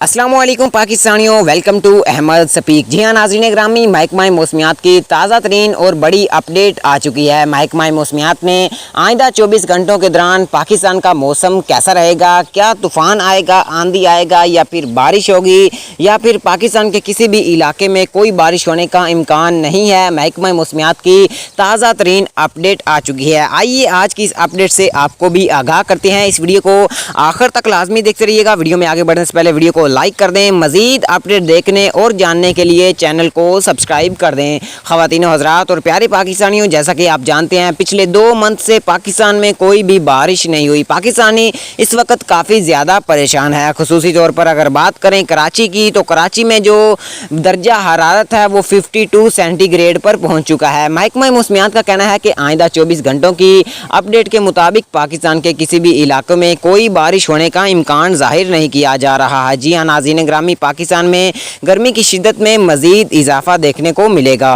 अस्सलाम वालेकुम पाकिस्तानियों, वेलकम टू अहमद सपीक। जी हाँ नाज़रीन ग्रामी, महकमा मौसमियात की ताज़ा तरीन और बड़ी अपडेट आ चुकी है। महकमा मौसमियात ने आइंदा 24 घंटों के दौरान पाकिस्तान का मौसम कैसा रहेगा, क्या तूफ़ान आएगा, आंधी आएगा या फिर बारिश होगी या फिर पाकिस्तान के किसी भी इलाके में कोई बारिश होने का इम्कान नहीं है। महकमा मौसमियात की ताज़ा तरीन अपडेट आ चुकी है। आइए आज की इस अपडेट से आपको भी आगाह करते हैं। इस वीडियो को आखिर तक लाजमी देखते रहिएगा। वीडियो में आगे बढ़ने से पहले वीडियो को लाइक कर दें। मजीद अपडेट देखने और जानने के लिए चैनल को सब्सक्राइब कर दें। ख़वातीन हज़रात और प्यारे पाकिस्तानियों, जैसा कि आप जानते हैं पिछले 2 मंथ से पाकिस्तान में कोई भी बारिश नहीं हुई। पाकिस्तानी इस वक्त काफ़ी ज़्यादा परेशान है। खुसूसी तौर पर अगर बात करें कराची की, तो कराची में जो दर्जा हरारत है वो 52 सेंटीग्रेड पर पहुँच चुका है। महकमा मौसमियात का कहना है कि आइंदा 24 घंटों की अपडेट के मुताबिक पाकिस्तान के किसी भी इलाकों में कोई बारिश होने का इम्कान ज़ाहिर नहीं किया जा रहा है। जी हाँ नाज़रीन ग्रामी, पाकिस्तान में गर्मी की शिद्दत में मज़ीद इजाफा देखने को मिलेगा।